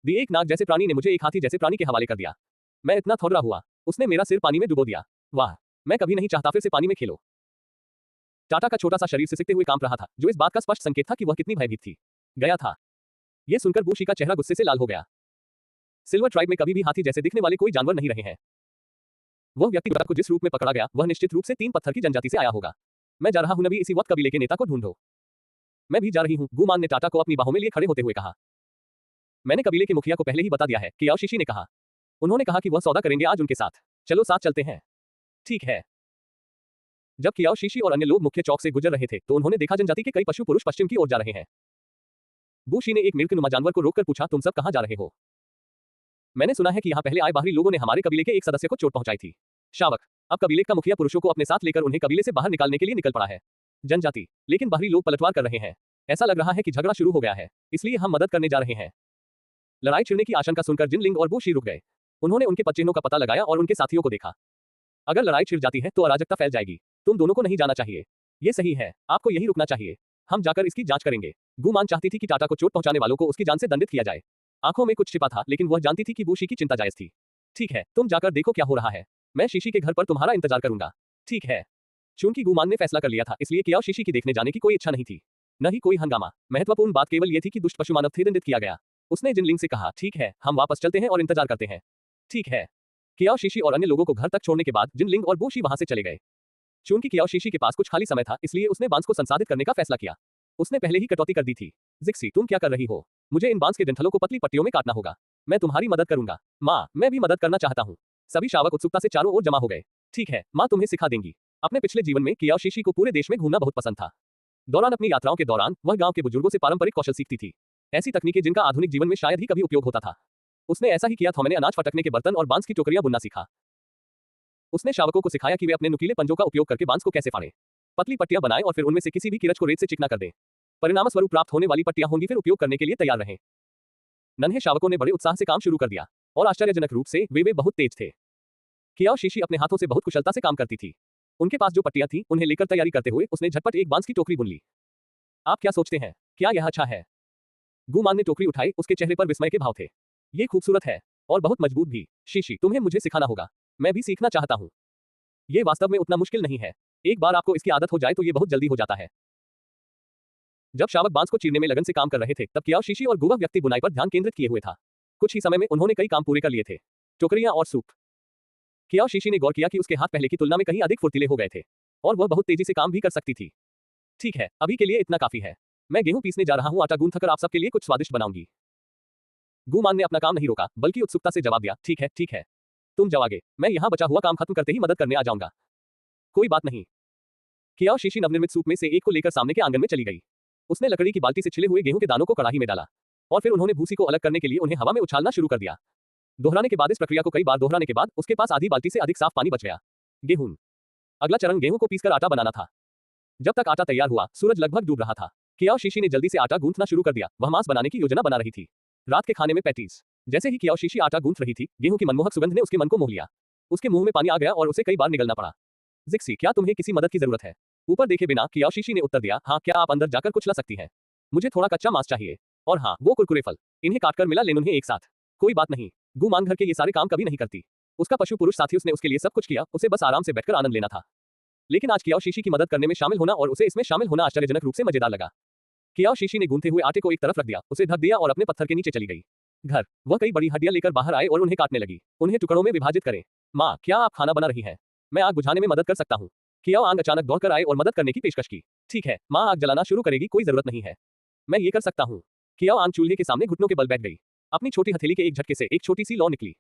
दी एक नाग जैसे प्राणी ने मुझे एक हाथी जैसे प्राणी के हवाले कर दिया। मैं इतना थोड़ा हुआ, उसने मेरा सिर पानी में डुबो दिया। वाह, मैं कभी नहीं चाहता फिर से पानी में खेलो। टाटा का छोटा सा शरीर सिसकते हुए कांप रहा था, जो इस बात का स्पष्ट संकेत था कि वह कितनी भयभीत थी। गया था। यह सुनकर बूशी का चेहरा गुस्से से लाल हो गया। सिल्वर ट्राइब में कभी भी हाथी जैसे दिखने वाले कोई जानवर नहीं रहे हैं। वह व्यक्ति को जिस रूप में पकड़ा गया, वह निश्चित रूप से 3 पत्थर की जनजाति से आया होगा। मैं जा रहा हूं, नबी इसी वक्त कबीले के नेता को ढूंढो। मैं भी जा रही हूं, गुमान ने टाटा को अपनी बाहों में लिए खड़े होते हुए कहा। मैंने कबीले के मुखिया को पहले ही बता दिया है, कियाओ शीशी ने कहा। उन्होंने कहा कि वह सौदा करेंगे आज उनके साथ। चलो साथ चलते हैं। ठीक है। जब कियाओ शीशी और अन्य लोग मुख्य चौक से गुजर रहे थे, तो उन्होंने देखा जनजाति के कई पशु पुरुष पश्चिम की ओर जा रहे हैं। बूशी ने एक मिर्गनुमा जानवर को रोककर पूछा, तुम सब कहां जा रहे हो? मैंने सुना है कि यहाँ पहले आए बाहरी लोगों ने हमारे कबीले के एक सदस्य को चोट पहुंचाई थी। शावक, अब कबीले का मुखिया पुरुषों को अपने साथ लेकर उन्हें कबीले से बाहर निकालने के लिए निकल पड़ा है। जनजाति, लेकिन बाहरी लोग पलटवार कर रहे हैं। ऐसा लग रहा है कि झगड़ा शुरू हो गया है, इसलिए हम मदद करने जा रहे हैं। लड़ाई छिड़ने की आशंका सुनकर जिनलिंग और बूशी रुक गए। उन्होंने उनके पदचिह्नों का पता लगाया और उनके साथियों को देखा। अगर लड़ाई छिड़ जाती है तो अराजकता फैल जाएगी। तुम दोनों को नहीं जाना चाहिए। ये सही है, आपको यही रुकना चाहिए। हम जाकर इसकी जांच करेंगे। गुमान चाहती थी कि टाटा को चोट पहुंचाने वालों को उसकी जान से दंडित किया जाए। आंखों में कुछ छिपा था, लेकिन वह जानती थी कि बूशी की चिंता जायज थी। ठीक है, तुम जाकर देखो क्या हो रहा है। मैं शीशी के घर पर तुम्हारा इंतजार करूंगा। ठीक है। चूंकि गुमान ने फैसला कर लिया था, इसलिए कियाओ शीशी की देखने जाने की कोई इच्छा नहीं थी, न ही कोई हंगामा। महत्वपूर्ण बात केवल यह थी कि दुष्ट पशु मानव थे दंडित किया गया। उसने जिनलिंग से कहा, ठीक है, हम वापस चलते हैं और इंतजार करते हैं। ठीक है। कियाओ शीशी और अन्य लोगों को घर तक छोड़ने के बाद जिनलिंग और बूशी वहां से चले गए। चूंकि कियाओ शीशी के पास कुछ खाली समय था, इसलिए उसने बांस को संसाधित करने का फैसला किया। उसने पहले ही कटौती कर दी थी। जिक्सी, तुम क्या कर रही हो? मुझे इन बांस के डंठलों को पतली पट्टियों में काटना होगा। मैं तुम्हारी मदद करूंगा। माँ, मैं भी मदद करना चाहता हूँ। सभी शावक उत्सुकता से चारों ओर जमा हो गए। ठीक है, माँ तुम्हें सिखा देंगी। अपने पिछले जीवन में कियाओ शीशी को पूरे देश में घूमना बहुत पसंद था। दौरान अपनी यात्राओं के दौरान वह गांव के बुजुर्गों से पारंपरिक कौशल सीखती थी। ऐसी तकनीकें जिनका आधुनिक जीवन में शायद ही कभी उपयोग होता था। उसने ऐसा ही किया था। मैंने अनाज फटकने के बर्तन और बांस की टोकरियां बुनना सीखा। उसने शावकों को सिखाया कि वे अपने नुकीले पंजों का उपयोग करके बांस को कैसे फाड़ें, पतली पट्टियां बनाएं और फिर उनमें से किसी भी किरच को रेत से चिकना कर दें। परिणामस्वरूप प्राप्त होने वाली पट्टियां होंगी, फिर उपयोग करने के लिए तैयार रहें। नन्हे शावकों ने बड़े उत्साह से काम शुरू कर दिया और आश्चर्यजनक रूप से वे बहुत तेज थे। कियाओ शीशी अपने हाथों से बहुत कुशलता से काम करती थी। उनके पास जो पट्टियां थीं, उन्हें लेकर तैयारी करते हुए उसने झटपट एक बांस की टोकरी बुन ली। आप क्या सोचते हैं, क्या यह अच्छा है? गुमान ने टोकरी उठाई, उसके चेहरे पर विस्मय के भाव थे। ये खूबसूरत है और बहुत मजबूत भी। शीशी, तुम्हें मुझे सिखाना होगा। मैं भी सीखना चाहता हूँ। ये वास्तव में उतना मुश्किल नहीं है। एक बार आपको इसकी आदत हो जाए तो ये बहुत जल्दी हो जाता है। जब शावक बांस को चीरने में लगन से काम कर रहे थे, तब कियाओ शीशी और गुवह व्यक्ति बुनाई पर ध्यान केंद्रित किए हुए था। कुछ ही समय में उन्होंने कई काम पूरे कर लिए थे। टोकरियां और सूप। कियाओ शीशी ने गौर किया कि उसके हाथ पहले की तुलना में कहीं अधिक फुर्तीले हो गए थे और वह बहुत तेजी से काम भी कर सकती थी। ठीक है, अभी के लिए इतना काफी है। मैं गेहूं पीसने जा रहा हूं, आटा गूंथकर आप सबके लिए कुछ स्वादिष्ट बनाऊंगी। गुमान ने अपना काम नहीं रोका, बल्कि उत्सुकता से जवाब दिया, ठीक है, ठीक है। तुम जाओ आगे, मैं यहाँ बचा हुआ काम खत्म करते ही मदद करने आ जाऊंगा। कोई बात नहीं। कियाओ शीशी नवनिर्मित सूप में से एक को लेकर सामने के आंगन में चली गई। उसने लकड़ी की बाल्टी से छिले हुए गेहूं के दानों को कड़ाही में डाला और फिर उन्होंने भूसी को अलग करने के लिए उन्हें हवा में उछालना शुरू कर दिया। दोहराने के बाद इस प्रक्रिया को कई बार दोहराने के बाद उसके पास आधी बाल्टी से अधिक साफ पानी बच गया। गेहूं। अगला चरण गेहूं को पीसकर आटा बनाना था। जब तक आटा तैयार हुआ, सूरज लगभग डूब रहा था। कियाओ शीशी ने जल्दी से आटा गूंथना शुरू कर दिया। वह मांस बनाने की योजना बना रही थी। रात के खाने में पैटीज। जैसे ही कियाओ शीशी आटा गूंथ रही थी, गेहूं की मनमोहक सुगंध ने उसके मन को मोह लिया। उसके मुंह में पानी आ गया और उसे कई बार निगलना पड़ा। जिक्सी, क्या तुम्हें किसी मदद की जरूरत है? ऊपर देखे बिना कियाओ शीशी ने उत्तर दिया, हाँ, क्या आप अंदर जाकर कुछ ला सकती हैं? मुझे थोड़ा कच्चा मांस चाहिए। और हाँ, वो कुरकुरे फल। इन्हें काटकर मिला लें उन्हें एक साथ। कोई बात नहीं। गुमान घर के ये सारे काम कभी नहीं करती। उसका पशु पुरुष साथी, उसने उसके लिए सब कुछ किया, उसे बस आराम से बैठकर आनंद लेना था। लेकिन आज कियाओ शीशी की मदद करने में शामिल होना और उसे इसमें शामिल होना आश्चर्यजनक रूप से मजेदार लगा। कियाओ शीशी ने गूंथे हुए आटे को एक तरफ रख दिया, उसे ढक दिया और अपने पत्थर के नीचे चली गई। घर। वह कई बड़ी हड्डियां लेकर बाहर आए और उन्हें काटने लगी। उन्हें टुकड़ों में विभाजित करें। माँ, क्या आप खाना बना रही हैं? मैं आग बुझाने में मदद कर सकता हूँ। कियाओ आंग अचानक दौड़कर आए और मदद करने की पेशकश की। ठीक है, माँ आग जलाना शुरू करेगी, कोई जरूरत नहीं है। मैं ये कर सकता हूँ। कियाओ आंग चूल्हे के सामने घुटनों के बल बैठ गई। अपनी छोटी हथेली के एक झटके से एक छोटी सी लौ निकली।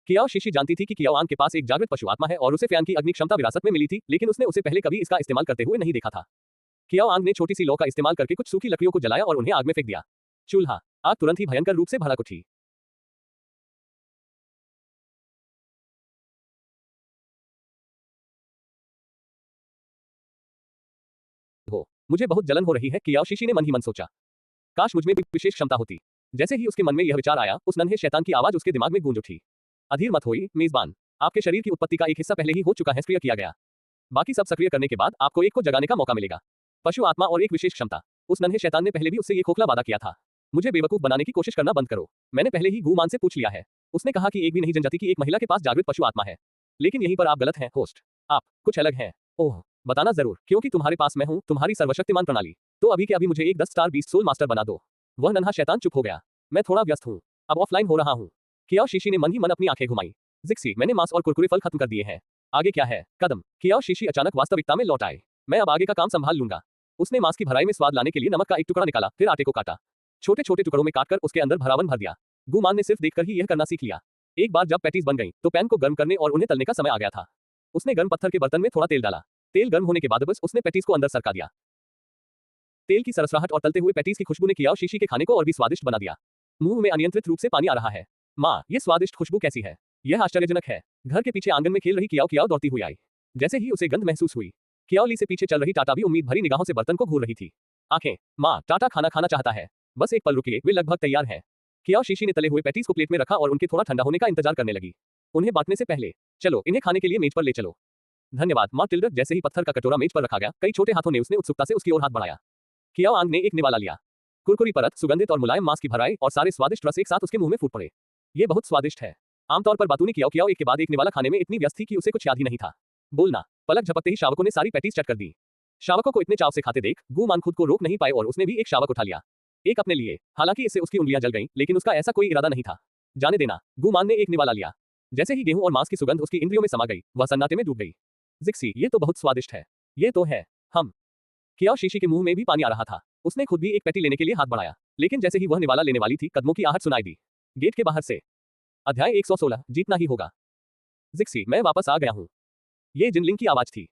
कियाओ शीशी जानती थी कि कियाओ आंग के पास एक जागृत पशु आत्मा है और उसे फैन की अग्नि क्षमता विरासत में मिली थी, लेकिन उसने उसे पहले कभी इसका इस्तेमाल करते हुए नहीं देखा था। कियाओ आंग ने छोटी सी लौ का इस्तेमाल करके कुछ सूखी लकड़ियों को जलाया और उन्हें आग में फेंक दिया। चूल्हा। आग तुरंत ही भयंकर रूप से भड़क उठी। मुझे बहुत जलन हो रही है, कियाओ शीशी ने मन ही मन सोचा। काश मुझ में भी विशेष क्षमता होती। जैसे ही उसके मन में यह विचार आया, उस नन्हे शैतान की आवाज उसके दिमाग में गूंज उठी। अधीर मत होइए, मेजबान। आपके शरीर की उत्पत्ति का एक हिस्सा पहले ही हो चुका है, सक्रिय किया गया। बाकी सब सक्रिय करने के बाद आपको एक को जगाने का मौका मिलेगा। पशु आत्मा और एक विशेष क्षमता। उस नन्हे शैतान ने पहले भी उससे ये खोखला वादा किया था। मुझे बेवकूफ बनाने की कोशिश करना बंद करो। मैंने पहले ही गुमान से पूछ लिया है। उसने कहा कि एक भी नहीं जनजाति की एक महिला के पास जागृत पशु आत्मा है। लेकिन यहीं पर आप गलत हैं, होस्ट। आप कुछ अलग हैं। ओह, बताना जरूर, क्योंकि तुम्हारे पास मैं हूं, तुम्हारी सर्वशक्तिमान प्रणाली। तो अभी के अभी मुझे एक 10 स्टार बीस्ट सोल मास्टर बना दो। वह नन्हा शैतान चुप हो गया। मैं थोड़ा व्यस्त हूं, अब ऑफलाइन हो रहा हूं। कियाओ शीशी ने मन ही मन अपनी आंखें घुमाई। जिक्सी, मैंने मांस और कुरकुरे फल खत्म कर दिए हैं। आगे क्या है? कदम। कियाओ शीशी अचानक वास्तविकता में लौट आए। मैं अब आगे का काम संभाल लूंगा। उसने मांस की भराई में स्वाद लाने के लिए नमक का एक टुकड़ा निकाला, फिर आटे को काटा। छोटे छोटे टुकड़ों में काटकर उसके अंदर भरावन भर दिया। गुमान ने सिर्फ देखकर ही यह करना सीख लिया। एक बार जब पैटीज बन गई, तो पैन को गर्म करने और उन्हें तलने का समय आ गया था। उसने गर्म पत्थर के बर्तन में थोड़ा तेल डाला। तेल गर्म होने के बाद बस उसने पैटीज को अंदर सरका दिया। तेल की सरसराहट और तलते हुए पैटीज की खुशबू ने कियाओ शीशी के खाने को और भी स्वादिष्ट बना दिया। मुंह में अनियंत्रित रूप से पानी आ रहा है। माँ, ये स्वादिष्ट खुशबू कैसी है? यह आश्चर्यजनक है। घर के पीछे आंगन में खेल रही कियाओ कियाओ दौड़ती हुई आई। जैसे ही उसे गंध महसूस हुई, कियाओ ली से पीछे चल रही टाटा भी उम्मीद भरी निगाहों से बर्तन को घूर रही थी। आंखें, माँ, टाटा खाना खाना चाहता है। बस एक पल रुकिए, वे लगभग तैयार हैं। कियाओ शीशी ने तले हुए पैटीज को प्लेट में रखा और उनके थोड़ा ठंडा होने का इंतजार करने लगी। उन्हें बांटने से पहले, चलो इन्हें खाने के लिए मेज पर ले चलो। धन्यवाद, माँ टिल्डर। जैसे ही पत्थर का कटोरा मेज पर रखा गया, कई छोटे हाथों ने उसने उत्सुकता से उसकी ओर हाथ बढ़ाया। कियाओ आंग ने एक निवाला लिया। कुरकुरी परत, सुगंधित और मुलायम मांस की भराई और सारे स्वादिष्ट रस एक साथ उसके मुंह में फूट पड़े। ये बहुत स्वादिष्ट है। आमतौर पर बातूनी कियाओ कियाओ एक के बाद एक निवाला खाने में इतनी व्यस्त थी कि उसे कुछ याद ही नहीं था। बोलना। पलक झपकते ही शावकों ने सारी पैटीज चट कर दी। शावकों को इतने चाव से खाते देख गुमान खुद को रोक नहीं पाए और उसने भी एक शावक उठा लिया। एक अपने लिए। हालांकि इससे उसकी उंगलियां जल गईं, लेकिन उसका ऐसा कोई इरादा नहीं था। जाने देना। गुमान ने एक निवाला लिया। जैसे ही गेहूं और मांस की सुगंध उसकी इंद्रियों में समा गई, वह सन्नाटे में डूब गई। जिक्सी, ये तो बहुत स्वादिष्ट है। ये तो है। हम। कियाओ शीशी के मुंह में भी पानी आ रहा था। उसने खुद भी एक पैटी लेने के लिए हाथ बढ़ाया, लेकिन जैसे ही वह निवाला लेने वाली थी, कदमों की आहट सुनाई दी। गेट के बाहर से। अध्याय 116, जीतना ही होगा। जिक्सी, मैं वापस आ गया हूँ। ये जिनलिंग की आवाज थी।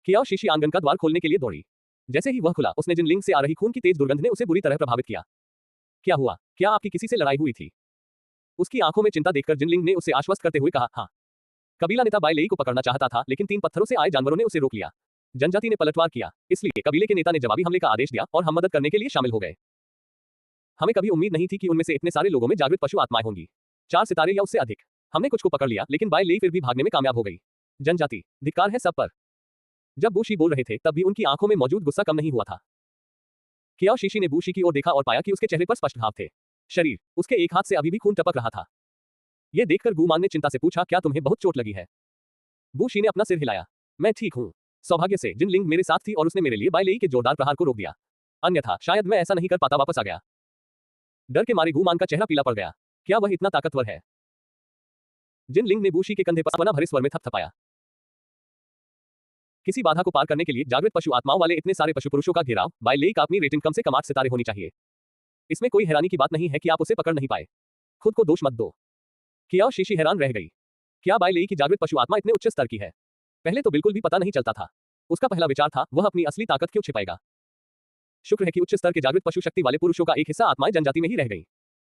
कियाओ शीशी आंगन का द्वार खोलने के लिए दौड़ी। जैसे ही वह खुला, उसने जिनलिंग से आ रही खून की तेज दुर्गंध ने उसे बुरी तरह प्रभावित किया। क्या हुआ? क्या आपकी किसी से लड़ाई हुई थी? उसकी आंखों में चिंता देखकर जिनलिंग ने उसे आश्वस्त करते हुए कहा, हाँ। कबीला नेता बाई लेई को पकड़ना चाहता था, लेकिन 3 पत्थरों से आए जानवरों ने उसे रोक लिया। जनजाति ने पलटवार किया, इसलिए कबीले के नेता ने जवाबी हमले का आदेश दिया और हम मदद करने के लिए शामिल हो गए। हमें कभी उम्मीद नहीं थी कि उनमें से इतने सारे लोगों में जागृत पशु आत्माएं होंगी। 4 सितारे या उससे अधिक। हमने कुछ को पकड़ लिया, लेकिन बाई लेई फिर भी भागने में कामयाब हो गई। जनजाति, धिक्कार है सब पर। जब बूशी बोल रहे थे, तब भी उनकी आंखों में मौजूद गुस्सा कम नहीं हुआ था। कियाओ शीशी ने बूशी की ओर देखा और पाया कि उसके चेहरे पर स्पष्ट घाव थे। शरीर, उसके एक हाथ से अभी भी खून टपक रहा था। यह देखकर गुमान ने चिंता से पूछा, क्या तुम्हें बहुत चोट लगी है? बूशी ने अपना सिर हिलाया। मैं ठीक हूँ। सौभाग्य से जिनलिंग मेरे साथ थी और उसने मेरे लिए बाई लेई के जोरदार प्रहार को रोक दिया। अन्यथा शायद मैं ऐसा नहीं कर पाता। वापस आ गया। डर के मारे गुमान का चेहरा पीला पड़ गया। क्या वह इतना ताकतवर है? जिनलिंग ने बूशी के कंधे पर अपना भरे स्वर में थपथपाया। किसी बाधा को पार करने के लिए जागृत पशु आत्माओं वाले इतने सारे पशु पुरुषों का घेराव, बाई लेई का अपनी रेटिंग कम से कम 8 सितारे होनी चाहिए। इसमें कोई हैरानी की बात नहीं है कि आप उसे पकड़ नहीं पाए। खुद को दोष मत दो। कियाओ शीशी हैरान रह गई। क्या बाई लेई की जागृत पशु आत्मा इतने उच्च स्तर की है? पहले तो बिल्कुल भी पता नहीं चलता था। उसका पहला विचार था, वह अपनी असली ताकत क्यों छिपाएगा? शुक्र है कि उच्च स्तर के जागृत पशु शक्ति वाले पुरुषों का एक हिस्सा आत्माएं जनजाति में ही रह गई।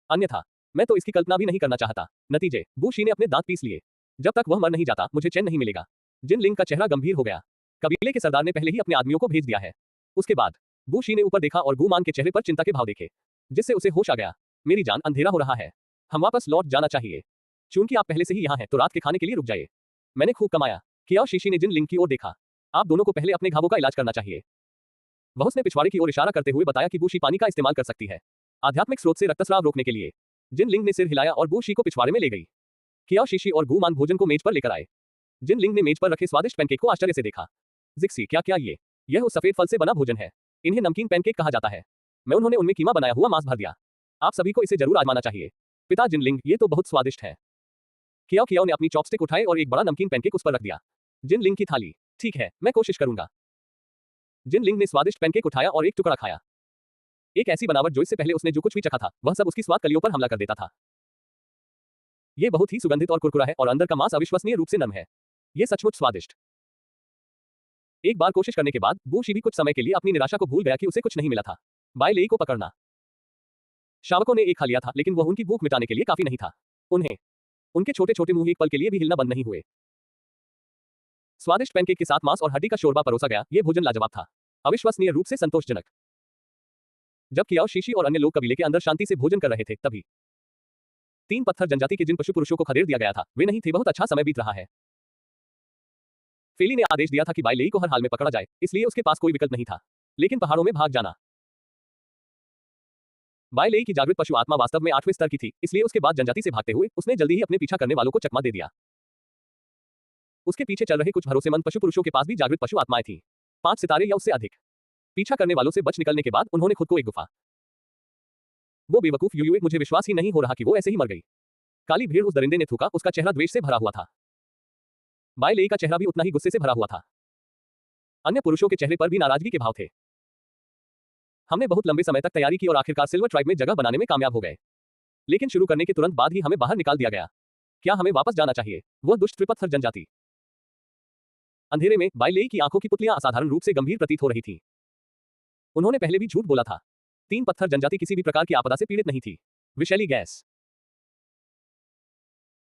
अन्यथा मैं तो इसकी कल्पना भी नहीं करना चाहता। नतीजे, बूशी ने अपने दांत पीस लिए। जब तक वह मर नहीं जाता, मुझे चैन नहीं मिलेगा। जिनलिंग का चेहरा गंभीर हो गया। कबीले के सरदार ने पहले ही अपने आदमियों को भेज दिया है। उसके बाद बूशी ने ऊपर देखा और गुमान के चेहरे पर चिंता के भाव देखे, जिससे उसे होश आ गया। मेरी जान, अंधेरा हो रहा है। हम वापस लौट जाना चाहिए। चूंकि आप पहले से ही यहाँ हैं, तो रात के खाने के लिए रुक जाइए। मैंने खूब कमाया। कियाओ शीशी ने जिनलिंग की ओर देखा। आप दोनों को पहले अपने घावों का इलाज करना चाहिए। वह उसने पिछवाड़े की ओर इशारा करते हुए बताया कि बूशी पानी का इस्तेमाल कर सकती है, आध्यात्मिक स्रोत से रक्तस्राव रोकने के लिए। जिनलिंग ने सिर हिलाया और बूशी को पिछवाड़े में ले गई। कियाओ शीशी और गुमान भोजन को मेज पर लेकर आए। जिनलिंग ने मेज पर रखे स्वादिष्ट पैनकेक को आश्चर्य से देखा। जिक्सी, क्या क्या यह उस सफेद फल से बना भोजन है। इन्हें नमकीन पैनकेक कहा जाता है। मैं उन्होंने उनमें कीमा बनाया हुआ मांस भर दिया। आप सभी को इसे जरूर आजमाना चाहिए। पिता जिनलिंग, ये तो बहुत स्वादिष्ट है। कियाओ कियाओ ने अपनी चॉपस्टिक उठाए और एक बड़ा नमकीन पैनकेक उस पर रख दिया। जिनलिंग की थाली। ठीक है, मैं कोशिश करूंगा। जिनलिंग ने स्वादिष्ट पैनकेक उठाया और एक टुकड़ा खाया। एक ऐसी बनावट जो इससे पहले उसने जो कुछ भी चखा था, वह सब उसकी स्वाद कलियों पर हमला कर देता था। यह बहुत ही सुगंधित और कुरकुरा है और अंदर का मांस अविश्वसनीय रूप से नम है। यह सचमुच स्वादिष्ट। एक बार कोशिश करने के बाद बूशी भी कुछ समय के लिए अपनी निराशा को भूल गया कि उसे कुछ नहीं मिला था। बाई लेई को पकड़ना। शावकों ने एक खा लिया था, लेकिन वह उनकी भूख मिटाने के लिए काफी नहीं था। उनके छोटे छोटे मुंह एक पल के लिए भी हिलना बंद नहीं हुए। स्वादिष्ट पैनकेक के साथ मांस और हड्डी का शोरबा परोसा गया। यह भोजन लाजवाब था, अविश्वसनीय रूप से संतोषजनक। जब कियाओ शीशी और अन्य लोग कबीले के अंदर शांति से भोजन कर रहे थे, तभी 3 पत्थर जनजाति के जिन पशु पुरुषों को खदेड़ दिया गया था, वे नहीं थे। बहुत अच्छा समय बीत रहा है। फेली ने आदेश दिया था कि बाई लेई को हर हाल में पकड़ा जाए, इसलिए उसके पास कोई विकल्प नहीं था, लेकिन पहाड़ों में भाग जाना। बाय लेई की जागृत पशु आत्मा वास्तव में 8वें स्तर की थी, इसलिए उसके बाद जनजाति से भागते हुए उसने जल्दी ही अपने पीछा करने वालों को चकमा दे दिया। उसके पीछे चल रहे कुछ भरोसेमंद पशु पुरुषों के पास भी जागृत पशु आत्माएं थीं। 5 सितारे या उससे अधिक। पीछा करने वालों से बच निकलने के बाद उन्होंने खुद को एक गुफा। वो बेवकूफ यूयुए, मुझे विश्वास ही नहीं हो रहा कि वो ऐसे ही मर गई। काली भीड़ उस दरिंदे ने थूका, उसका चेहरा द्वेष से भरा हुआ था। बाय लेई का चेहरा भी उतना ही गुस्से से भरा हुआ था। अन्य पुरुषों के चेहरे पर भी नाराजगी के भाव थे। हमने बहुत लंबे समय तक तैयारी की और आखिरकार सिल्वर ट्राइब में जगह बनाने में कामयाब हो गए। लेकिन शुरू करने के तुरंत बाद ही हमें बाहर निकाल दिया गया। क्या हमें वापस जाना चाहिए? वह दुष्ट त्रिपत्थर जनजाति। अंधेरे में बाय लेई की आंखों की पुतलियां असाधारण रूप से गंभीर प्रतीत हो रही थी। उन्होंने पहले भी झूठ बोला था। 3 पत्थर जनजाति किसी भी प्रकार की आपदा से पीड़ित नहीं थी। विषैली गैस।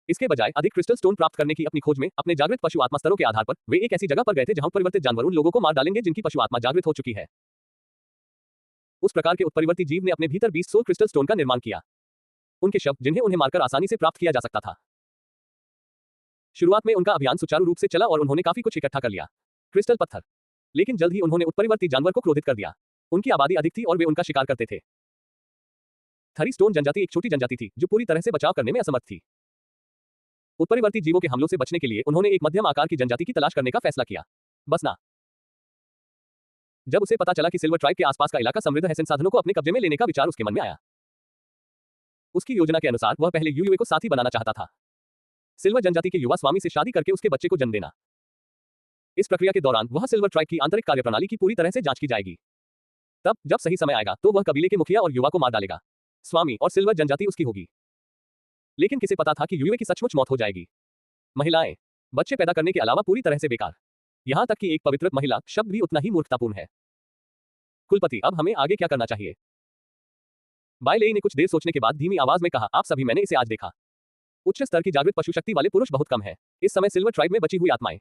इसके बजाय अधिक क्रिस्टल स्टोन प्राप्त करने की अपनी खोज में अपने जागृत पशु आत्मा स्तरों के आधार पर वे एक ऐसी जगह पर गए थे जहां परिवर्तित जानवर उन लोगों को मार डालेंगे जिनकी पशु आत्मा जागृत हो चुकी है। उस प्रकार के उत्परिवर्ती जीव ने अपने भीतर 20 सोल क्रिस्टल स्टोन का निर्माण किया। उनके शव जिन्हें उन्हें मारकर आसानी से प्राप्त किया जा सकता था। शुरुआत में उनका अभियान सुचारू रूप से चला और उन्होंने काफी कुछ इकट्ठा कर लिया, क्रिस्टल पत्थर। लेकिन जल्द ही उन्होंने उत्परिवर्ती जानवर को क्रोधित कर दिया। उनकी आबादी अधिक थी और वे उनका शिकार करते थे। थरी स्टोन जनजाति एक छोटी जनजाति थी जो पूरी तरह से बचाव करने में असमर्थ थी। उत्परिवर्ती जीवों के हमलों से बचने के लिए उन्होंने एक मध्यम आकार की जनजाति की तलाश करने का फैसला किया। बसना। जब उसे पता चला कि सिल्वर ट्राइब के आसपास का इलाका समृद्ध है, संसाधनों को अपने कब्जे में लेने का विचार उसके मन में आया। उसकी योजना के अनुसार वह पहले यूयुए को साथी बनाना चाहता था। सिल्वर जनजाति के युवा स्वामी से शादी करके उसके बच्चे को जन्म देना। इस प्रक्रिया के दौरान वह सिल्वर ट्राइब की आंतरिक कार्यप्रणाली की पूरी तरह से जांच की जाएगी। तब जब सही समय आएगा तो वह कबीले के मुखिया और युवा को मार डालेगा। स्वामी और सिल्वर जनजाति उसकी होगी। लेकिन किसे पता था कि यूयुए की सचमुच मौत हो जाएगी। महिलाएं बच्चे पैदा करने के अलावा पूरी तरह से बेकार। यहां तक कि एक पवित्र महिला शब्द भी उतना ही मूर्खतापूर्ण है। कुलपति, अब हमें आगे क्या करना चाहिए? बाय लेई ने कुछ देर सोचने के बाद धीमी आवाज में कहा, आप सभी, मैंने इसे आज देखा। उच्च स्तर की जागृत पशु शक्ति वाले पुरुष बहुत कम है। इस समय सिल्वर ट्राइब में बची हुई आत्माएं।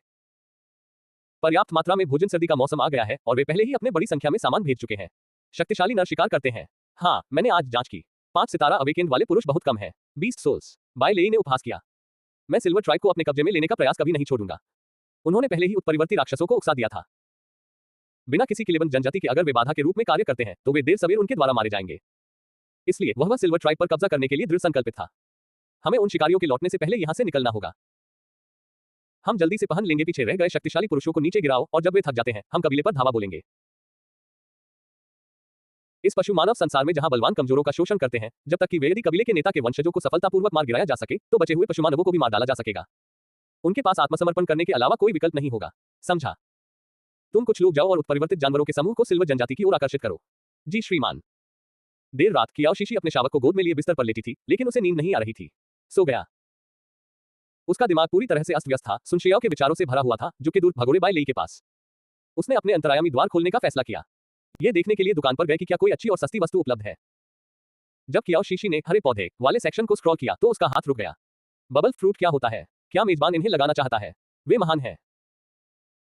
पर्याप्त मात्रा में भोजन, सर्दी का मौसम आ गया है और वे पहले ही अपने बड़ी संख्या में सामान भेज चुके हैं। शक्तिशाली नर शिकार करते हैं। हाँ, मैंने आज जांच की। 5 सितारा अवेकेंड वाले पुरुष बहुत कम है। 20 सोल्स। बाय लेई ने उपहास किया। मैं सिल्वर ट्राइब को अपने कब्जे में लेने का प्रयास कभी नहीं छोड़ूंगा। उन्होंने पहले ही उत्परिवर्ती राक्षसों को उकसा दिया था। बिना किसी किलेबंद जनजाति के अगर वे बाधा के रूप में कार्य करते हैं तो वे देर सवेर उनके द्वारा मारे जाएंगे। इसलिए वह सिल्वर ट्राइब पर कब्जा करने के लिए दृढ़ संकल्पित था। हमें उन शिकारियों के लौटने से पहले यहां से निकलना होगा। हम जल्दी से पहन लेंगे पीछे रह गए शक्तिशाली पुरुषों को नीचे गिराओ और जब वे थक जाते हैं हम कबीले पर धावा बोलेंगे। इस पशु मानव संसार में जहां बलवान कमजोरों का शोषण करते हैं, जब तक कि वे यदि कबीले के नेता के वंशजों को सफलतापूर्वक मार गिराया जा सके तो बचे हुए पशुमानवों को भी मार डाला जा सकेगा। उनके पास आत्मसमर्पण करने के अलावा कोई विकल्प नहीं होगा। समझा? तुम कुछ लोग जाओ और उत्परिवर्तित जानवरों के समूह को सिल्वर जनजाति की ओर आकर्षित करो। जी श्रीमान। देर रात कियाओ शीशी अपने शावक को गोद में लिए बिस्तर पर लेटी थी, लेकिन उसे नींद नहीं आ रही थी। सो गया। उसका दिमाग पूरी तरह से अस्त व्यस्त था, सुनशियाओ के विचारों से भरा हुआ था जो कि दूर भगोड़े बाय लेई के पास। उसने अपने अंतरायामी द्वार खोलने का फैसला किया। यह देखने के लिए दुकान पर गए कि क्या कोई अच्छी और सस्ती वस्तु उपलब्ध है। जब कियाओ शीशी ने हरे पौधे वाले सेक्शन को स्क्रॉल किया तो उसका हाथ रुक गया। बबल फ्रूट क्या होता है? क्या मेजबान इन्हें लगाना चाहता है? वे महान हैं।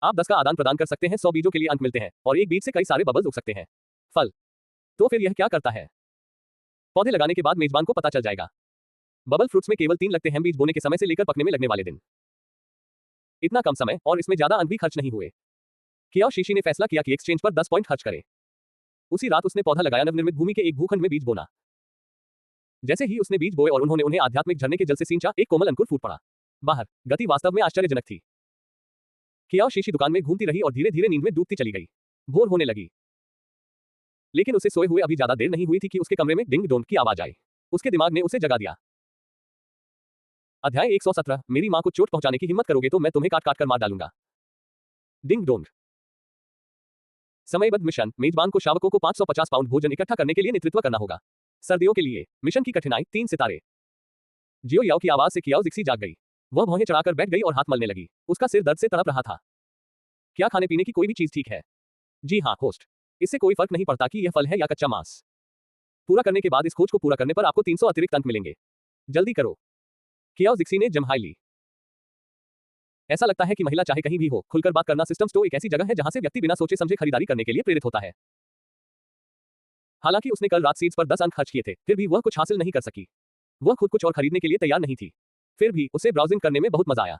आप 10 का आदान प्रदान कर सकते हैं, 100 बीजों के लिए अंक मिलते हैं और एक बीज से कई सारे बबल्स उग सकते हैं। फल। तो फिर यह क्या करता है? पौधे लगाने के बाद मेजबान को पता चल जाएगा। बबल फ्रूट्स में केवल 3 लगते हैं, बीज बोने के समय से लेकर पकने में लगने वाले दिन। इतना कम समय और इसमें ज्यादा अंक भी खर्च नहीं हुए। कियाओ शीशी ने फैसला किया कि एक्सचेंज पर 10 पॉइंट खर्च करे। उसी रात उसने पौधा लगाया, नवनिर्मित भूमि के एक भूखंड में बीज बोना। जैसे ही उसने बीज बोए और उन्होंने उन्हें आध्यात्मिक झरने के जल से सींचा, एक कोमल अंकुर फूट पड़ा। बाहर गति वास्तव में आश्चर्यजनक थी। कियाओ शीशी दुकान में घूमती रही और धीरे धीरे नींद में डूबती चली गई। भोर होने लगी, लेकिन उसे सोए हुए अभी ज्यादा देर नहीं हुई थी कि उसके कमरे में डिंग डोंग की आवाज आई। उसके दिमाग ने उसे जगा दिया। अध्याय 117। मेरी मां को चोट पहुंचाने की हिम्मत करोगे तो मैं तुम्हें काट काट कर मार डालूंगा। Ding dong. समयबद्ध मिशन। मेजबान को शावकों को 550 पाउंड भोजन इकट्ठा करने के लिए नेतृत्व करना होगा। सर्दियों के लिए मिशन की कठिनाई 3 सितारे। जियो याओ की आवाज से कियाओ जिक्सी जाग गई। वह भौहें चढ़ाकर बैठ गई और हाथ मलने लगी। उसका सिर दर्द से तड़प रहा था। क्या खाने पीने की कोई भी चीज ठीक है? जी हाँ होस्ट, इससे कोई फर्क नहीं पड़ता कि यह फल है या कच्चा मांस। पूरा करने के बाद इस खोज को पूरा करने पर आपको 300 अतिरिक्त अंक मिलेंगे। जल्दी करो। कियाओ जिक्सी ने जम्हाई ली। ऐसा लगता है कि महिला चाहे कहीं भी हो, खुलकर बात करना सिस्टम स्टोर एक ऐसी जगह है जहां से व्यक्ति बिना सोचे समझे खरीदारी करने के लिए प्रेरित होता है। हालांकि उसने कल रात सीड्स पर 10 अंक खर्च किए थे, फिर भी वह कुछ हासिल नहीं कर सकी। वह खुद कुछ और खरीदने के लिए तैयार नहीं थी। फिर भी उसे ब्राउजिंग करने में बहुत मजा आया।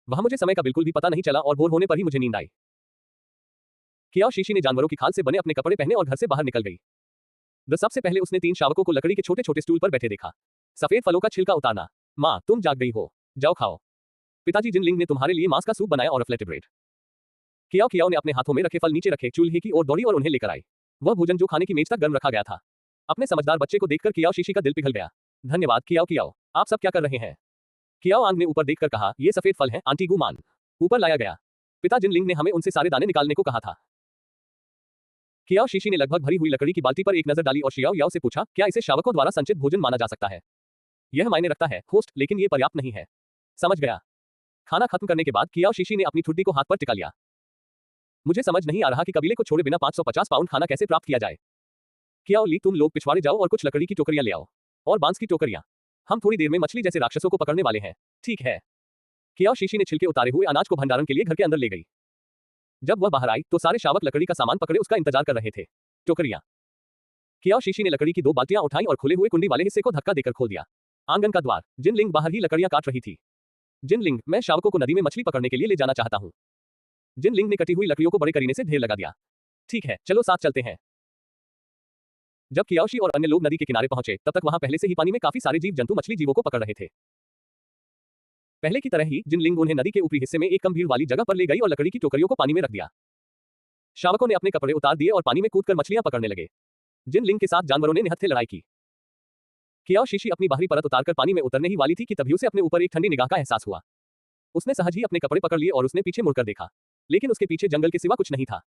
वहां मुझे समय का बिल्कुल भी पता नहीं चला और बोर होने पर ही मुझे नींद आई। कियाओ शीशी ने जानवरों की खाल से बने अपने कपड़े पहने और घर से बाहर निकल गई। सबसे पहले उसने 3 शावकों को लकड़ी के छोटे छोटे स्टूल पर बैठे देखा। सफेद फलों का छिलका उतारना। माँ, तुम जाग गई हो, जाओ खाओ। पिताजी, जिनलिंग ने तुम्हारे लिए मांस का सूप बनाया और फ्लैट ब्रेड। कियाओ कियाओ ने अपने हाथों में रखे फल नीचे रखे चूल्हे की ओर दौड़ी और उन्हें लेकर आई। वह भोजन जो खाने की मेज तक गर्म रखा गया था। अपने समझदार बच्चे को देखकर कियाओ शीशी का दिल पिघल गया। धन्यवाद कियाओ कियाओ, आप सब क्या कर रहे हैं? कियाओ आंग ने ऊपर देखकर कहा, ये सफेद फल हैं आंटी गुमान। ऊपर लाया गया। पिता जिनलिंग ने हमें उनसे सारे दाने निकालने को कहा था। कियाओ शीशी ने लगभग भरी हुई लकड़ी की बाल्टी पर एक नजर डाली और शियाओ याओ से पूछा, क्या इसे शावकों द्वारा संचित भोजन माना जा सकता है? यह मायने रखता है होस्ट, लेकिन ये पर्याप्त नहीं है। समझ गया। खाना खत्म करने के बाद कियाओ शीशी ने अपनी ठुड्डी को हाथ पर टिका लिया। मुझे समझ नहीं आ रहा कि कबीले को छोड़े बिना 550 पाउंड खाना कैसे प्राप्त किया जाए। कियाओ ली, तुम लोग पिछवाड़े जाओ और कुछ लकड़ी की टोकरियां ले आओ। और बांस की टोकरियां। हम थोड़ी देर में मछली जैसे राक्षसों को पकड़ने वाले हैं। ठीक है। कियाओ शीशी ने छिलके उतारे हुए अनाज को भंडारण के लिए घर के अंदर ले गई। जब वह बाहर आई तो सारे शावक लकड़ी का सामान पकड़े उसका इंतजार कर रहे थे। टोकरियां। कियाओ शीशी ने लकड़ी की 2 बाल्टियां उठाई और खुले हुए कुंडी वाले हिस्से को धक्का देकर खोल दिया। आंगन का द्वार। जिनलिंग बाहर ही लकड़ियां काट रही थी। जिनलिंग, मैं शावकों को नदी में मछली पकड़ने के लिए ले जाना चाहता हूँ। जिनलिंग ने कटी हुई लकड़ियों को बड़े करीने से ढेर लगा दिया। ठीक है, चलो साथ चलते हैं। जब कियाओशी और अन्य लोग नदी के किनारे पहुंचे तब तक वहां पहले से ही पानी में काफी सारे जीव जंतु मछली जीवों को पकड़ रहे थे। पहले की तरह ही जिनलिंग उन्हें नदी के ऊपरी हिस्से में एक कम भीड़ वाली जगह पर ले गई और लकड़ी की टोकरियों को पानी में रख दिया। शावकों ने अपने कपड़े उतार दिए और पानी में कूदकर मछलियां पकड़ने लगे। जिनलिंग के साथ जानवरों ने निहत्थे लड़ाई की। कियाओ शीशी अपनी बाहरी परत उतारकर पानी में उतरने ही वाली थी कि तभी उसे अपने ऊपर एक ठंडी निगाह का एहसास हुआ। उसने सहज ही अपने कपड़े पकड़ लिए और उसने पीछे मुड़कर देखा, लेकिन उसके पीछे जंगल के सिवा कुछ नहीं था।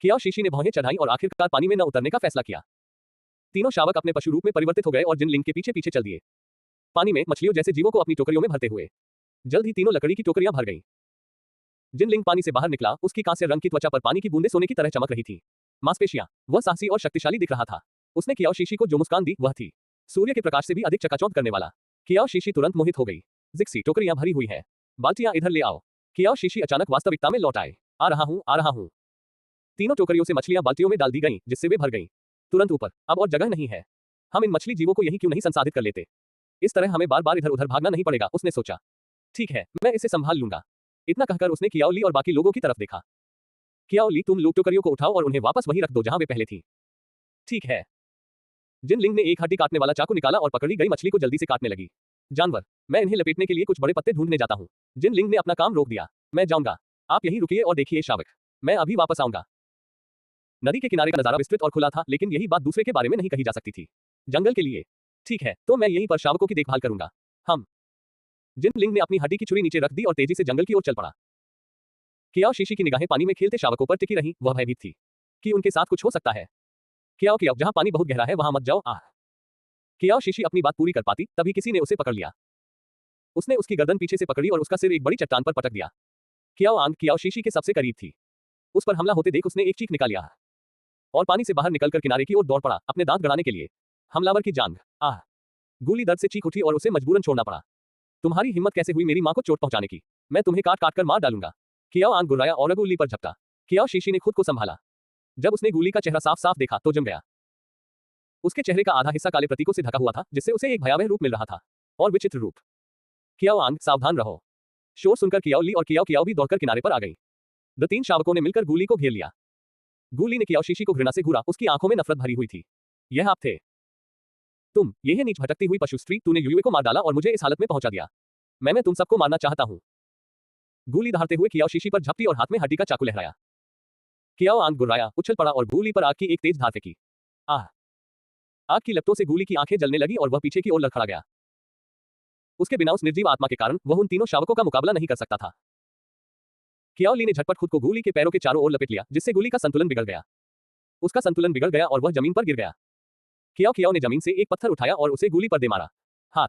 कियाओ शीशी ने भौहें चढ़ाई और आखिरकार पानी में न उतरने का फैसला किया। तीनों शावक अपने पशु रूप में परिवर्तित हो गए और जिनलिंग के पीछे पीछे चल दिए, पानी में मछलियों जैसे जीवों को अपनी टोकरियों में भरते हुए। जल्द ही तीनों लकड़ी की टोकरियां भर गईं। जिनलिंग पानी से बाहर निकला, उसकी कांस्य रंग की त्वचा पर पानी की बूंदें सोने की तरह चमक रही थी। मांसपेशियां। वह साहसी और शक्तिशाली दिख रहा था। उसने कियाओ शीशी को जो मुस्कान दी वह थी सूर्य के प्रकाश से भी अधिक चकाचौंध करने वाला। कियाओ शीशी तुरंत मोहित हो गई। जिक्सी, टोकरियां भरी हुई है, बाल्टियां इधर ले आओ। कियाओ शीशी अचानक वास्तविकता में लौट आए। आ रहा हूं, आ रहा हूं। तीनों टोकरियों से मछलियां बाल्टियों में डाल दी गईं, जिससे वे भर गईं। तुरंत ऊपर, अब और जगह नहीं है। हम इन मछली जीवों को यहीं क्यों नहीं संसाधित कर लेते? इस तरह हमें बार बार इधर उधर भागना नहीं पड़ेगा, उसने सोचा। ठीक है, मैं इसे संभाल लूंगा। इतना कहकर उसने कियाओ ली और बाकी लोगों की तरफ देखा। कियाओ ली, तुम लोग टोकरियों को उठाओ और उन्हें वापस वहीं रख दो जहां वे पहले थी। ठीक है। जिनलिंग ने एक हड्डी काटने वाला चाकू निकाला और पकड़ी गई मछली को जल्दी से काटने लगी। जानवर, मैं इन्हें लपेटने के लिए कुछ बड़े पत्ते ढूंढने जाता हूं। जिनलिंग ने अपना काम रोक दिया। मैं जाऊंगा, आप यहीं रुकिए और देखिए शावक, मैं अभी वापस आऊंगा। नदी के किनारे का नजारा विस्तृत और खुला था, लेकिन यही बात दूसरे के बारे में नहीं कही जा सकती थी। जंगल के लिए। ठीक है, तो मैं यहीं पर शावकों की देखभाल करूंगा। हम। जिनलिंग ने अपनी हड्डी की छुरी नीचे रख दी और तेजी से जंगल की ओर चल पड़ा। कियाओ शीशी की निगाहें पानी में खेलते शावकों पर टिकी रहीं, वह भयभीत थी कि उनके साथ कुछ हो सकता है। कियाओ कियाओ, जहां पानी बहुत गहरा है वहां मत जाओ। कियाओ शीशी अपनी बात पूरी कर पाती तभी किसी ने उसे पकड़ लिया। उसने उसकी गर्दन पीछे से पकड़ी और उसका सिर एक बड़ी चट्टान पर पटक दिया। कियाओ आंग कियाओ शीशी के सबसे करीब थी। उस पर हमला होते देख उसने एक चीख निकाल लिया और पानी से बाहर निकलकर किनारे की ओर दौड़ पड़ा, अपने दांत गड़ाने के लिए। हमलावर की जांघ। गूली दर्द से चीख उठी और उसे मजबूरन छोड़ना पड़ा। तुम्हारी हिम्मत कैसे हुई मेरी मां को चोट पहुंचाने की? मैं तुम्हें काट काट कर मार डालूंगा। कियाओ आंग गुर्राया और गूली पर झपटा। कियाओ शीशी ने खुद को संभाला। जब उसने गूली का चेहरा साफ साफ देखा तो जम गया। उसके चेहरे का आधा हिस्सा काले प्रतीकों से ढका हुआ था, जिससे उसे एक भयावह रूप मिल रहा था। और विचित्र रूप। कियाओ आंग, सावधान रहो। शोर सुनकर कियाओ ली और कियाओ कियाओ भी दौड़कर किनारे पर आ गई। द तीन शावकों ने मिलकर गूली को घेर लिया। गूली ने कियाओ शीशी को घृणा से घूरा, उसकी आंखों में नफरत भरी हुई थी। यह आप थे? तुम, यह नीच भटकती हुई पशु स्त्री, तूने युयुए को मार डाला और मुझे इस हालत में पहुंचा दिया। मैं तुम सबको मारना चाहता हूं। गूली दहाड़ते हुए कियाओ शीशी पर झपटी और हाथ में हड्डी का चाकू लहराया। कियाओ आंग गुर्राया, उछल पड़ा और गूली पर आग की एक तेज धार फेंकी। आग की लपटों से गूली की आंखें जलने लगी और वह पीछे की ओर लड़खड़ा गया। उसके बिना उस निर्जीव आत्मा के कारण वह उन तीनों शावकों का मुकाबला नहीं कर सकता था। कियाओ ली ने झटपट खुद को गूली के पैरों के चारों ओर लपेट लिया, जिससे गूली का संतुलन बिगड़ गया। उसका संतुलन बिगड़ गया और वह जमीन पर गिर गया। कियाओ कियाओ ने जमीन से एक पत्थर उठाया और उसे गूली पर दे मारा। हाथ।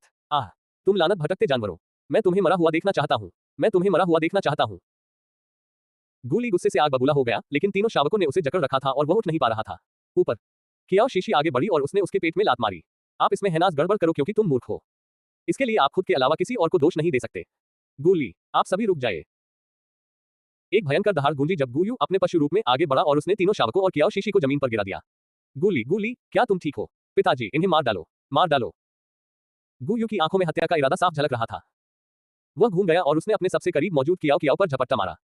तुम लानत भटकते जानवरों, मैं तुम्हें मरा हुआ देखना चाहता हूं। मैं तुम्हें मरा हुआ देखना चाहता हूं। गूली गुस्से से आग बबूला हो गया, लेकिन तीनों शावकों ने उसे जकड़ रखा था और वह उठ नहीं पा रहा था। ऊपर। कियाओ शीशी आगे बढ़ी और उसने उसके पेट में लात मारी। आप इसमें हैनाज गड़बड़ करो क्योंकि तुम मूर्ख हो। इसके लिए आप खुद के अलावा किसी और को दोष नहीं दे सकते। गूली, आप सभी रुक जाए। एक भयंकर दहाड़ गूंजी जब गूयू अपने पशु रूप में आगे बढ़ा और उसने तीनों शावकों और कियाओ शीशी को जमीन पर गिरा दिया। गूली, गूली, क्या तुम ठीक हो? पिताजी, इन्हें मार डालो, मार डालो। गूयू की आंखों में हत्या का इरादा साफ झलक रहा था। वह घूम गया और उसने अपने सबसे करीब मौजूद कियाओ कियाओ पर झपट्टा मारा।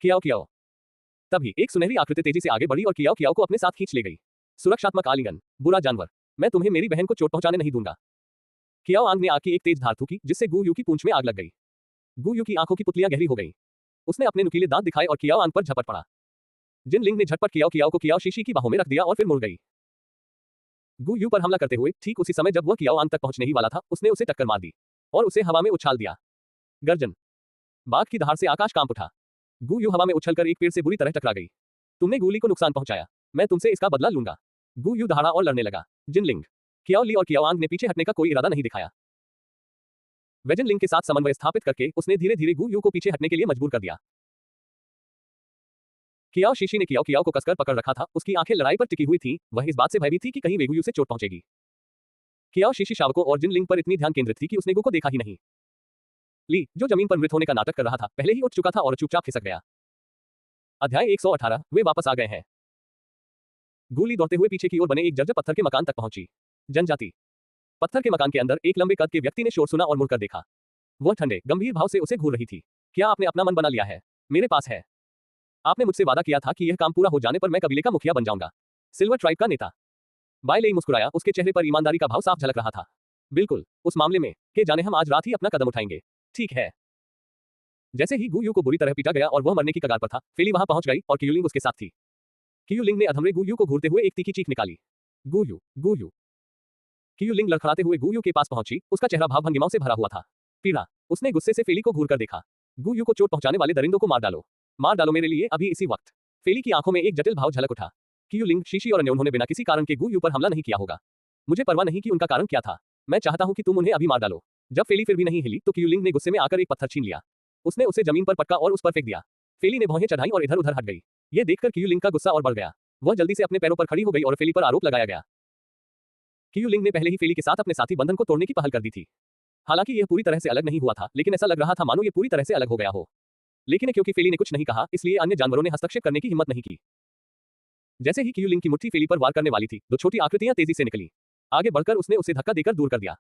कियाओ कियाओ। तभी एक सुनहरी आकृति तेजी से आगे बढ़ी और कियाओ कियाओ को अपने साथ खींच ले गई। सुरक्षात्मक आलिंगन। बुरा जानवर। मैं तुम्हें मेरी बहन को चोट पहुंचाने नहीं दूंगा। कियाओ आंग ने आग की एक तेज धार थूकी, जिससे गु यू की पूंछ में आग लग गई। गु यू की आंखों की पुतलियां गहरी हो गईं। उसने अपने नुकीले दांत दिखाए और कियाओ आंग पर झपट पड़ा। जिन लिंग ने झटपट कियाओ को कियाओ शीशी की बाहों में रख दिया और फिर मुड़ गई। गु यू पर हमला करते हुए ठीक उसी समय जब वह कियाओ आंग तक पहुंचने ही वाला था, उसने उसे टक्कर मार दी और उसे हवा में उछाल दिया। गर्जन। बाघ की दहाड़ से आकाश कांप उठा। गु यू हवा में उछलकर एक पेड़ से बुरी तरह टकरा गई। तुमने गुली को नुकसान पहुंचाया, मैं तुमसे इसका बदला लूंगा। गु यू दहाड़ा और लड़ने लगा। जिनलिंग, कियाओ ली और कियाओ आंग ने पीछे हटने का कोई इरादा नहीं दिखाया। वेजन लिंग के साथ समन्वय स्थापित करके उसने धीरे धीरे गु यू को पीछे हटने के लिए मजबूर कर दिया। कियाओ शीशी ने कियाओ को कसकर पकड़ रखा था, उसकी आंखें लड़ाई पर टिकी हुई थीं, वह इस बात से भयभीत थी कि कहीं वे गु यू से चोट पहुंचेगी। कियाओ शीशी शावकों और जिन लिंग पर इतनी ध्यान केंद्रित थी कि उसने गु को देखा ही नहीं। ली, जो जमीन पर मृत होने का नाटक कर रहा था, पहले ही उठ चुका था और चुपचाप खिसक गया। अध्याय 118, वे वापस आ गए हैं। गूली दौड़ते हुए पीछे की ओर बने एक जर्जर पत्थर के मकान तक पहुंची। जनजाति। पत्थर के मकान के अंदर एक लंबे कद के व्यक्ति ने शोर सुना और मुड़कर देखा। वह ठंडे, गंभीर भाव से उसे घूर रही थी। क्या आपने अपना मन बना लिया है? मेरे पास है। आपने मुझसे वादा किया था कि यह काम पूरा हो जाने पर मैं कबीले का मुखिया बन जाऊंगा। सिल्वर ट्राइब का नेता। बायलेई मुस्कुराया, उसके चेहरे पर ईमानदारी का भाव साफ झलक रहा था। बिल्कुल, उस मामले में के जाने हम आज रात ही अपना कदम उठाएंगे। ठीक है। जैसे ही गु यू को बुरी तरह पीटा गया और वह मरने की कगार पर था, फेली वहां पहुंच गई और कियुलिंग उसके साथ थी। कियुलिंग ने अधमरे गु यू को घूरते हुए एक तीखी चीख निकाली। गु यू, गु यू। कियुलिंग लड़खड़ाते हुए गु यू के पास पहुंची, उसका चेहरा भाव भंगिमाओं से भरा हुआ था। पीड़ा। उसने गुस्से से फेली को घूरकर देखा। गु यू को चोट पहुंचाने वाले दरिंदों को मार डालो मेरे लिए अभी इसी वक्त। फेली की आंखों में एक जटिल भाव झलक उठा। कियुलिंग, शीशी और अन्य उन्होंने बिना किसी कारण के गु यू पर हमला नहीं किया होगा। मुझे परवाह नहीं कि उनका कारण क्या था। मैं चाहता हूं कि तुम उन्हें अभी मार डालो। जब फेली फिर भी नहीं हिली तो कियुलिंग ने गुस्से में आकर एक पत्थर छीन लिया। उसने उसे जमीन पर पटका और उस पर फेंक दिया। फेली ने भौहें चढ़ाई और इधर उधर हट गई। यह देखकर कियुलिंग का गुस्सा और बढ़ गया। वह जल्दी से अपने पैरों पर खड़ी हो गई और फेली पर आरोप लगाया गया। कियुलिंग ने पहले ही फेली के साथ अपने साथी बंधन को तोड़ने की पहल कर दी थी। हालांकि यह पूरी तरह से अलग नहीं हुआ था, लेकिन ऐसा लग रहा था मानो ये पूरी तरह से अलग हो गया हो। लेकिन क्योंकि फेली ने कुछ नहीं कहा, इसलिए अन्य जानवरों ने हस्तक्षेप करने की हिम्मत नहीं की। जैसे ही कियुलिंग की मुट्ठी फेली पर वार करने वाली थी, दो छोटी आकृतियां तेजी से निकली। आगे बढ़कर उसने उसे धक्का देकर दूर कर दिया।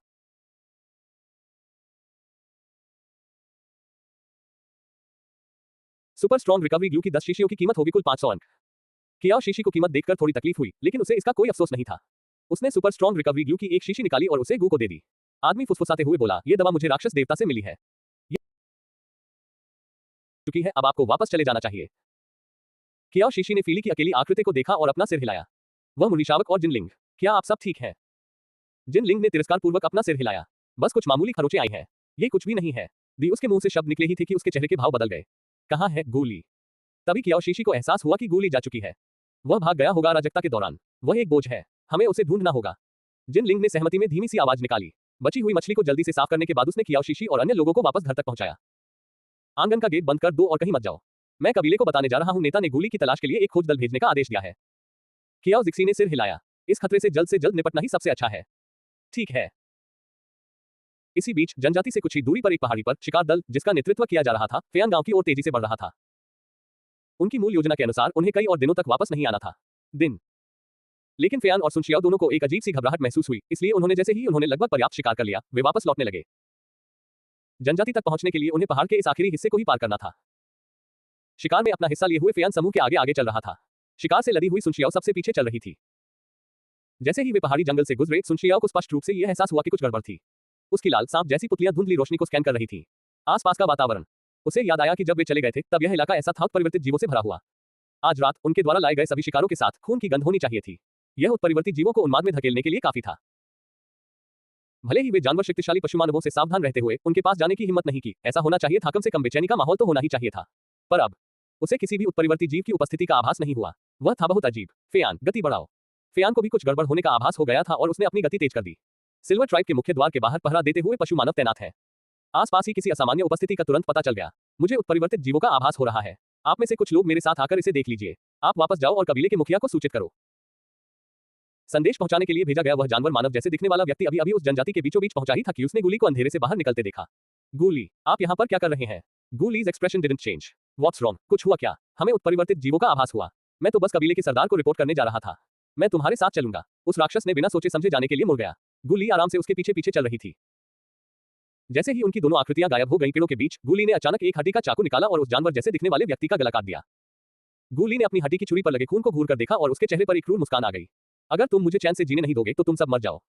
सुपर स्ट्रॉन्ग रिकवरी ग्लू की 10 शीशियों की कीमत होगी कुल 500 अंक। कियाओ शीशी को कीमत देखकर थोड़ी तकलीफ हुई, लेकिन उसे इसका कोई अफसोस नहीं था। उसने सुपर स्ट्रॉन्ग रिकवरी ग्लू की एक शीशी निकाली और उसे गु को दे दी। आदमी फुसफुसाते हुए बोला, ये दवा मुझे राक्षस देवता से मिली है। ये चुकी है, अब आपको वापस चले जाना चाहिए। कियाओ शीशी ने फीली की अकेली आकृति को देखा और अपना सिर हिलाया। वह मुनिशावक और जिनलिंग, क्या आप सब ठीक हैं? जिनलिंग ने तिरस्कार पूर्वक अपना सिर हिलाया। बस कुछ मामूली खरोंचें आई हैं। ये कुछ भी नहीं है। दी उसके मुंह से शब्द निकले ही थे कि उसके चेहरे के भाव बदल गए। कहाँ है गूली? तभी कियाओ शीशी को एहसास हुआ कि गूली जा चुकी है। वह भाग गया होगा अराजकता के दौरान। वह एक बोझ है, हमें उसे ढूंढना होगा। जिनलिंग ने सहमति में धीमी सी आवाज निकाली। बची हुई मछली को जल्दी से साफ करने के बाद उसने कियाओ शीशी और अन्य लोगों को वापस घर तक पहुंचाया। आंगन का गेट बंद कर दो और कहीं मत जाओ। मैं कबीले को बताने जा रहा हूं, नेता ने गूली की तलाश के लिए एक खोज दल भेजने का आदेश दिया है। कियाओ जिक्सी ने सिर हिलाया। इस खतरे से जल्द निपटना ही सबसे अच्छा है। ठीक है। इसी बीच जनजाति से कुछ ही दूरी पर एक पहाड़ी पर शिकार दल, जिसका नेतृत्व किया जा रहा था, फेयान गांव की ओर तेजी से बढ़ रहा था। उनकी मूल योजना के अनुसार उन्हें कई और दिनों तक वापस नहीं आना था। लेकिन फेयान और सुनशियाओ दोनों को एक अजीब सी घबराहट महसूस हुई, इसलिए उन्होंने जैसे ही उन्होंने लगभग पर्याप्त शिकार कर लिया, वे वापस लौटने लगे। जनजाति तक पहुंचने के लिए उन्हें पहाड़ के इस आखिरी हिस्से को ही पार करना था। शिकार में अपना हिस्सा लिए हुए फेयान समूह के आगे आगे चल रहा था। शिकार से लदी हुई सुनशियाओ सबसे पीछे चल रही थी। जैसे ही वे पहाड़ी जंगल से गुजरे, सुनशियाओ को स्पष्ट रूप से यह एहसास हुआ कि कुछ गड़बड़ थी। उसकी लाल सांप जैसी पुतलियां धुंधली रोशनी को स्कैन कर रही थीं। आसपास का वातावरण। उसे याद आया कि जब वे चले गए थे, तब यह इलाका ऐसा था उत्परिवर्तित जीवों से भरा हुआ। आज रात उनके द्वारा लाए गए सभी शिकारों के साथ खून की गंध होनी चाहिए थी। यह उत्परिवर्तित जीवों को उन्माद में धकेलने के लिए काफी था। भले ही वे जानवर शक्तिशाली पशुमानवों से सावधान रहते हुए उनके पास जाने की हिम्मत नहीं की, ऐसा होना चाहिए था, कम से कम बेचैनी का माहौल तो होना ही चाहिए था। पर अब उसे किसी भी उत्परिवर्ती जीव की उपस्थिति का आभास नहीं हुआ। वह था बहुत अजीब। फेयान, गति बढ़ाओ। फेयान को भी कुछ गड़बड़ होने का आभास हो गया था और उसने अपनी गति तेज कर दी। सिल्वर ट्राइब के मुख्य द्वार के बाहर पहरा देते हुए पशु मानव तैनात है। आसपास ही किसी असामान्य उपस्थिति का तुरंत पता चल गया। मुझे उत्परिवर्तित जीवों का आभास हो रहा है। आप में से कुछ लोग मेरे साथ आकर इसे देख लीजिए। आप वापस जाओ और कबीले के मुखिया को सूचित करो। संदेश पहुंचाने के लिए भेजा गया वह जानवर मानव जैसे दिखने वाला व्यक्ति अभी अभी उस जनजाति के बीचों बीच पहुंचा ही था कि उसने गूली को अंधेरे से बाहर निकलते देखा। गूली, आप यहाँ पर क्या कर रहे हैं? गूलीज expression didn't change. What's wrong? कुछ हुआ क्या? हमें उत्परिवर्तित जीवों का आभास हुआ। मैं तो बस कबीले के सरदार को रिपोर्ट करने जा रहा था। मैं तुम्हारे साथ चलूंगा। उस राक्षस ने बिना सोचे समझे जाने के लिए मुड़ गया। गूली आराम से उसके पीछे पीछे चल रही थी। जैसे ही उनकी दोनों आकृतियां गायब हो गईं पेड़ों के बीच, गूली ने अचानक एक हड्डी का चाकू निकाला और उस जानवर जैसे दिखने वाले व्यक्ति का गला काट दिया। गूली ने अपनी हड्डी की छुरी पर लगे खून को घूर कर देखा और उसके चेहरे पर एक क्रूर मुस्कान आ गई। अगर तुम मुझे चैन से जीने नहीं दोगे तो तुम सब मर जाओ।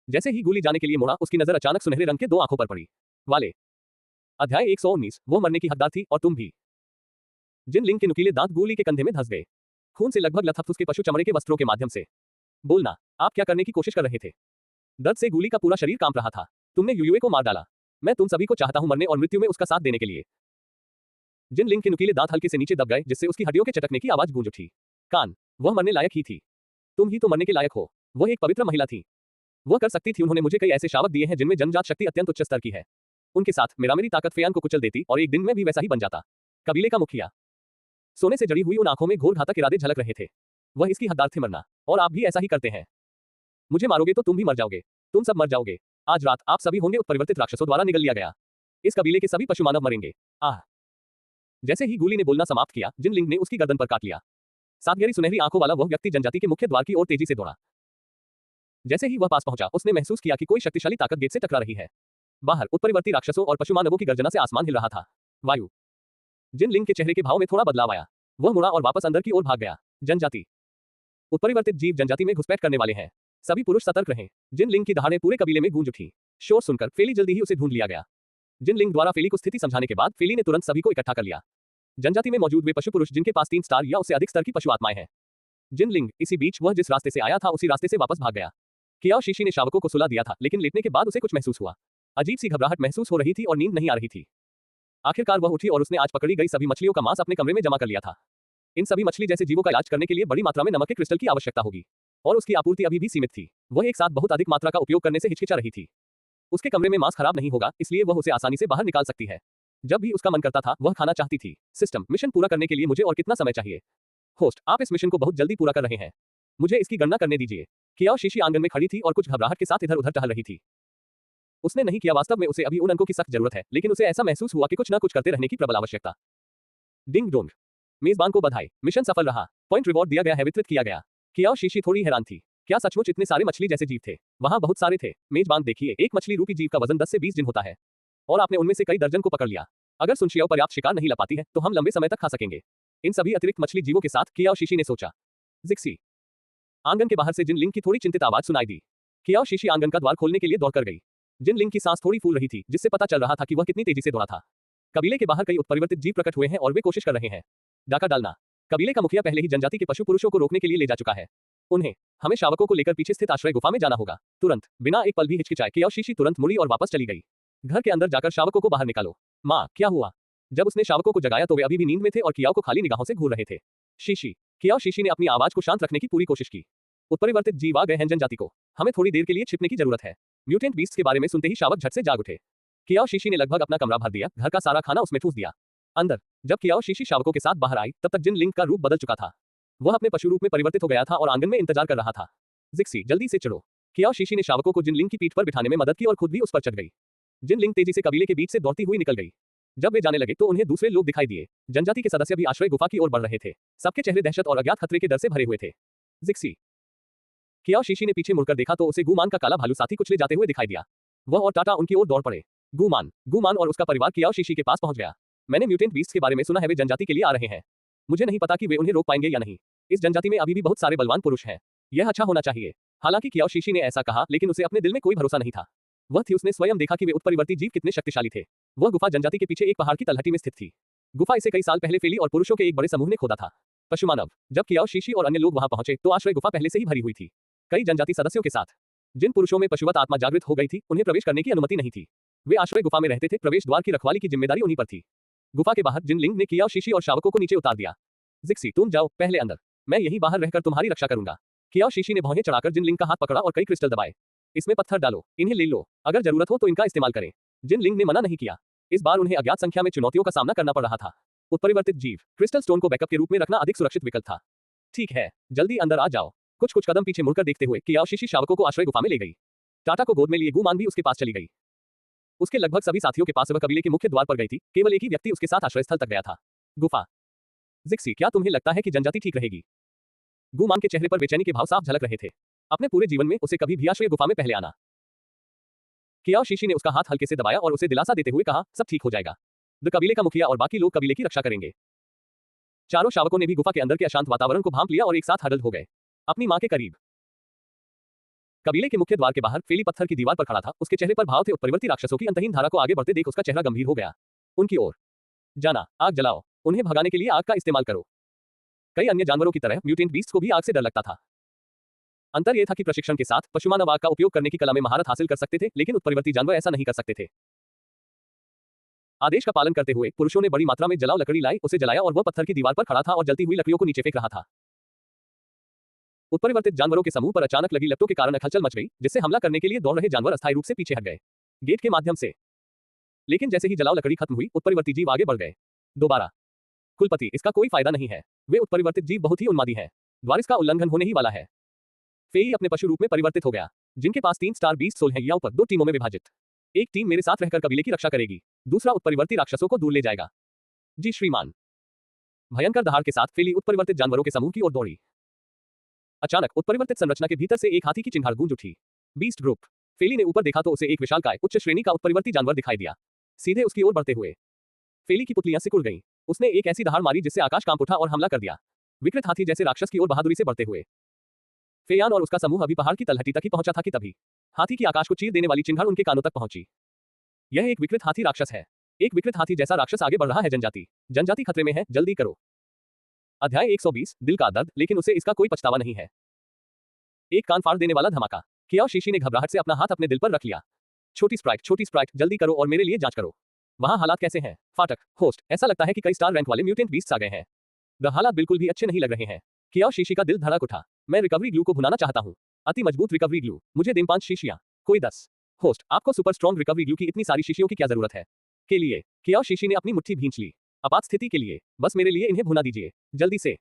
जैसे ही गोली जाने के लिए मुड़ा, उसकी नजर अचानक सुनहरे रंग के 2 आंखों पर पड़ी। वाले। अध्याय 119, वो मरने की हकदार थी और तुम भी। जिन लिंग के नुकीले दांत गोली के कंधे में धंस गए। खून से लगभग लथपथ उसके पशु चमड़े के वस्त्रों के माध्यम से। बोलना, आप क्या करने की कोशिश कर रहे थे? दर्द से गोली का पूरा शरीर कांप रहा था। तुमने युयुए को मार डाला। मैं तुम सभी को चाहता हूं मरने और मृत्यु में उसका साथ देने के लिए। जिन लिंग के नुकीले दांत हल्के से नीचे दब गए, जिससे उसकी हड्डियों के चटकने की आवाज गूंज उठी। कान, वह मरने लायक ही थी। तुम ही तो मरने के लायक हो। वह एक पवित्र महिला थी। वह कर सकती थी। उन्होंने मुझे कई ऐसे शावक दिए हैं जिनमें जन्मजात शक्ति अत्यंत उच्च स्तर की है। उनके साथ मेरी ताकत फेयान को कुचल देती और एक दिन में भी वैसा ही बन जाता। कबीले का मुखिया। सोने से जड़ी हुई उन आंखों में घोर घातक इरादे झलक रहे थे। वह इसकी हकदार थे मरना, और आप भी ऐसा ही करते हैं। मुझे मारोगे तो तुम भी मर जाओगे। तुम सब मर जाओगे। आज रात आप सभी होंगे उत्परिवर्तित राक्षसों द्वारा निगल लिया गया। इस कबीले के सभी पशु मानव मरेंगे। आह। जैसे ही गोली ने बोलना समाप्त किया, जिन लिंग ने उसकी गर्दन पर काट लिया। सात गहरी सुनहरी आंखों वाला वह व्यक्ति जनजाति के मुख्य द्वार की ओर तेजी से दौड़ा। जैसे ही वह पास पहुंचा, उसने महसूस किया कि कोई शक्तिशाली ताकत गेट से टकरा रही है। बाहर उत्परिवर्ती राक्षसों और पशु मानवों की गर्जना से आसमान हिल रहा था। वायु। जिन लिंग के चेहरे के भाव में थोड़ा बदलाव आया। वह मुड़ा और वापस अंदर की ओर भाग गया। जनजाति। उत्परिवर्तित जीव जनजाति में घुसपैठ करने वाले हैं। सभी पुरुष सतर्क रहें। जिन लिंग की दहाड़ें पूरे कबीले में गूंज उठी। शोर सुनकर फेली जल्दी ही उसे ढूंढ लिया गया। जिन लिंग द्वारा फेली को स्थिति समझाने के बाद फेली ने तुरंत सभी को इकट्ठा कर लिया। जनजाति में मौजूद वे पशु पुरुष जिनके पास 3 स्टार या उससे अधिक स्तर की पशु आत्माएं हैं। जिन लिंग, इसी बीच वह जिस रास्ते से आया था उसी रास्ते से वापस भाग गया। कियाओ शीशी ने शावकों को सुला दिया था, लेकिन लेटने के बाद उसे कुछ महसूस हुआ। अजीब सी घबराहट महसूस हो रही थी और नींद नहीं आ रही थी। आखिरकार वह उठी और उसने आज पकड़ी गई सभी मछलियों का मांस अपने कमरे में जमा कर लिया था। इन सभी मछली जैसे जीवों का इलाज करने के लिए बड़ी मात्रा में नमक के क्रिस्टल की आवश्यकता होगी, और उसकी आपूर्ति अभी भी सीमित थी। वह एक साथ बहुत अधिक मात्रा का उपयोग करने से हिचकिचा रही थी। उसके कमरे में मांस खराब नहीं होगा, इसलिए वह उसे आसानी से बाहर निकाल सकती है। जब भी उसका मन करता था, वह खाना चाहती थी। सिस्टम, मिशन पूरा करने के लिए मुझे और कितना समय चाहिए? होस्ट, आप इस मिशन को बहुत जल्दी पूरा कर रहे हैं। मुझे इसकी गणना करने दीजिए। कियाओ शीशी आंगन में खड़ी थी और कुछ घबराहट के साथ इधर-उधर टहल रही थी। उसने नहीं किया, वास्तव में उसे अभी उन अंकों की सख्त जरूरत है, लेकिन उसे ऐसा महसूस हुआ कि कुछ न कुछ करते रहने की प्रबल आवश्यकता। Ding dong. मेजबान को बधाई, मिशन सफल रहा। पॉइंट रिवॉर्ड दिया गया है, वितरित किया गया। कियाओ शीशी थोड़ी हैरान थी। क्या सचमुच इतने सारे मछली जैसे जीव थे? वहां बहुत सारे थे। मेजबान, देखिए, एक मछली रूपी जीव का वजन 10 से 20 जिन होता है, और आपने उनमें से कई दर्जन को पकड़ लिया। अगर सुनशियाओ पर्याप्त शिकार नहीं ला पाती है, तो हम लंबे समय तक खा सकेंगे इन सभी अतिरिक्त मछली जीवों के साथ, कियाओ शीशी ने सोचा। जिक्सी। आंगन के बाहर से जिन लिंग की थोड़ी चिंतित आवाज सुनाई दी। कियाओ शीशी आंगन का द्वार खोलने के लिए दौड़ कर गई। जिन लिंग की सांस थोड़ी फूल रही थी, जिससे पता चल रहा था कि वह कितनी तेजी से दौड़ा था। कबीले के बाहर कई उत्परिवर्तित जीव प्रकट हुए हैं और वे कोशिश कर रहे हैं डाका डालना। कबीले का मुखिया पहले ही जनजाति के पशु पुरुषों को रोकने के लिए ले जा चुका है। उन्हें हमें शावकों को लेकर पीछे स्थित आश्रय गुफा में जाना होगा तुरंत। बिना एक पल भी हिचकिचाए कियाओ शीशी तुरंत मुड़ी और वापस चली गई। घर के अंदर जाकर शावकों को बाहर निकालो। माँ, क्या हुआ? जब उसने शावकों को जगाया तो वे अभी भी नींद में थे और कियाओ को खाली निगाहों से घूर रहे थे। शीशी। कियाओ शीशी ने अपनी आवाज को शांत रखने की पूरी कोशिश की। उत्परिवर्तित जीव आ गए हैं जनजाति को। हमें थोड़ी देर के लिए छिपने की जरूरत है। म्यूटेंट बीस्ट के बारे में सुनते ही शावक झट से जाग उठे। कियाओ शीशी ने लगभग अपना कमरा भर दिया, घर का सारा खाना उसमें ठूस दिया। अंदर जब कियाओ शीशी शावकों के साथ बाहर आई, तब तक जिन लिंग का रूप बदल चुका था। वह अपने पशु रूप में परिवर्तित हो गया था और आंगन में इंतजार कर रहा था। जिक्सी, जल्दी से चढ़ो। कियाओ शीशी ने शावकों को जिन लिंग की पीठ पर बिठाने में मदद की और खुद भी उस पर चढ़ गई। जिन लिंग तेजी से कबीले के बीच से दौड़ती हुई निकल गई। जब वे जाने लगे तो उन्हें दूसरे लोग दिखाई दिए। जनजाति के सदस्य भी आश्रय गुफा की ओर बढ़ रहे थे। सबके चेहरे दहशत और अज्ञात खतरे के डर से भरे हुए थे। जिक्सी। कियाओ शीशी ने पीछे मुड़कर देखा तो उसे गुमान का काला भालू साथी कुचले जाते हुए दिखाई दिया। वह और टाटा उनकी ओर दौड़ पड़े। गुमान और उसका परिवार कियाओ शीशी के पास पहुंच गया। मैंने म्यूटेंट बीस्ट के बारे में सुना है, वे जनजाति के लिए आ रहे हैं। मुझे नहीं पता कि वे उन्हें रोक पाएंगे या नहीं। इस जनजाति में अभी भी बहुत सारे बलवान पुरुष हैं। यह अच्छा होना चाहिए। हालांकि कियाओ शीशी ने ऐसा कहा, लेकिन उसे अपने दिल में कोई भरोसा नहीं था। वह थी, उसने स्वयं देखा कि वे उत्परिवर्ती जीव कितने शक्तिशाली थे। वह गुफा जनजाति के पीछे एक पहाड़ की तलहटी में स्थित थी। गुफा इसे कई साल पहले फेली और पुरुषों के एक बड़े समूह ने खोदा था। पशु मानव। जब कियाओ शीशी और अन्य लोग वहां पहुंचे तो आश्रय गुफा पहले से ही भरी हुई थी, कई जनजाति सदस्यों के साथ। जिन पुरुषों में पशुवत आत्मा जागृत हो गई थी, उन्हें प्रवेश करने की अनुमति नहीं थी। वे आश्रय गुफा में रहते थे। प्रवेश द्वार की रखवाली की जिम्मेदारी उन्हीं पर थी। गुफा के बाहर जिन लिंग ने कियाओ शीशी और शावकों को नीचे उतार दिया। जिक्सी, तुम जाओ पहले अंदर, मैं यहीं बाहर रहकर तुम्हारी रक्षा करूंगा। कियाओ शीशी ने भौहें चढ़ाकर जिन लिंग का हाथ पकड़ा और कई क्रिस्टल दबाए। इसमें पत्थर डालो, इन्हें ले लो, अगर जरूरत हो तो इनका इस्तेमाल करें। जिन लिंग ने मना नहीं किया। इस बार उन्हें अज्ञात संख्या में चुनौतियों का सामना करना पड़ रहा था। उत्परिवर्तित जीव, क्रिस्टल स्टोन को बैकअप के रूप में रखना अधिक सुरक्षित विकल्प था। ठीक है, जल्दी अंदर आ जाओ। कुछ कदम पीछे मुड़कर देखते हुए कियाओ शीशी शावकों को आश्रय गुफा में ले गई। टाटा को गोद में लिए गुमान भी उसके पास चली गई। उसके लगभग सभी साथियों के पास वह कबीले के मुख्य द्वार पर गई थी। केवल एक ही व्यक्ति उसके साथ आश्रय स्थल तक गया था। गुफा। जिक्सी, क्या तुम्हें लगता है कि जनजाति ठीक रहेगी? गुमान के चेहरे पर बेचैनी के भाव साफ झलक रहे थे। अपने पूरे जीवन में उसे कभी भी आश्रय गुफा में पहले आना। कियाओ शीशी ने उसका हाथ हल्के से दबाया और उसे दिलासा देते हुए कहा, सब ठीक हो जाएगा। द कबीले का मुखिया और बाकी लोग कबीले की रक्षा करेंगे। चारों शावकों ने भी गुफा के अंदर के अशांत वातावरण को भांप लिया और एक साथ हडल हो गए। अपनी मां के करीब कबीले के मुख्य द्वार के बाहर फेली पत्थर की दीवार पर खड़ा था। उसके चेहरे पर भाव थे। उत्परिवर्ती राक्षसों की अंतहीन धारा को आगे बढ़ते देख उसका चेहरा गंभीर हो गया। उनकी ओर जाना, आग जलाओ, उन्हें भगाने के लिए आग का इस्तेमाल करो। कई अन्य जानवरों की तरह म्यूटेंट बीस्ट को भी आग से डर लगता था। अंतर यह था कि प्रशिक्षण के साथ पशुमानव आग का उपयोग करने की कला में महारत हासिल कर सकते थे, लेकिन उत्परिवर्ती जानवर ऐसा नहीं कर सकते थे। आदेश का पालन करते हुए पुरुषों ने बड़ी मात्रा में जलाओ लकड़ी लाई, उसे जलाया और वह पत्थर की दीवार पर खड़ा था और जलती हुई लकड़ियों को नीचे फेंक रहा था। उत्परिवर्तित जानवरों के समूह पर अचानक लगी लपटों के कारण हलचल मच गई, जिससे हमला करने के लिए दौड़ रहे जानवर अस्थायी रूप से पीछे हट गए गेट के माध्यम से। लेकिन जैसे ही जलाओ लकड़ी खत्म हुई, उत्परिवर्ती जीव आगे बढ़ गए। दोबारा कुलपति, इसका कोई फायदा नहीं है। वे उत्परिवर्तित जीव बहुत ही उन्मादी हैं। द्वार का उल्लंघन होने ही वाला है। फेई अपने पशु रूप में परिवर्तित हो गया, जिनके पास 3 स्टार बीस्ट सोल हैं। याओ पर 2 टीमों में विभाजित। एक टीम मेरे साथ रहकर कबीले की रक्षा करेगी, दूसरा उत्परिवर्ती राक्षसों को दूर ले जाएगा। जी श्रीमान। भयंकर दहाड़ के साथ फेली उत्परिवर्तित जानवरों के समूह की ओर दौड़ी। अचानक उत्परिवर्तित संरचना के भीतर से एक हाथी की चिंगार गूंज उठी। Beast group. फेली ने ऊपर देखा तो उसे एक विशालकाय उच्च श्रेणी का उत्परिवर्ती जानवर दिखाई दिया, सीधे उसकी ओर बढ़ते हुए। फेली की पुतलियां सिकुड़ गईं। उसने एक ऐसी दहाड़ मारी जिससे आकाश कांप उठा और हमला कर दिया, विकृत हाथी जैसे राक्षस की ओर बहादुरी से बढ़ते हुए। फेयान और उसका समूह अभी पहाड़ की तलहटी तक ही पहुंचा था कि तभी हाथी की आकाश को चीर देने वाली चिंगार उनके कानों तक पहुंची। यह एक विकृत हाथी राक्षस है। एक विकृत हाथी जैसा राक्षस आगे बढ़ रहा है। जनजाति खतरे में है, जल्दी करो। अध्याय 120, दिल का दर्द, लेकिन उसे इसका कोई पछतावा नहीं है। एक कान फाड़ देने वाला धमाका। कियाओ शीशी ने घबराहट से अपना हाथ अपने दिल पर रख लिया। छोटी स्प्राइट, जल्दी करो और मेरे लिए जांच करो। वहां हालात कैसे हैं? फाटक, होस्ट, ऐसा लगता है कि कई स्टार रैंक वाले म्यूटेंट बीस्ट्स आ गए हैं। हालात बिल्कुल भी अच्छे नहीं लग रहे हैं। कियाओ शीशी का दिल धड़क उठा। मैं रिकवरी ग्लू को भुनाना चाहता हूं। अति मजबूत रिकवरी ग्लू। मुझे दें 5 शीशियां, कोई 10। होस्ट, आपको सुपर स्ट्रॉन्ग रिकवरी ग्लू की इतनी सारी शीशियों की क्या जरूरत है? के लिए कियाओ शीशी ने अपनी मुट्ठी भींच ली। आपात स्थिति के लिए बस मेरे लिए इन्हें भुना दीजिए, जल्दी से।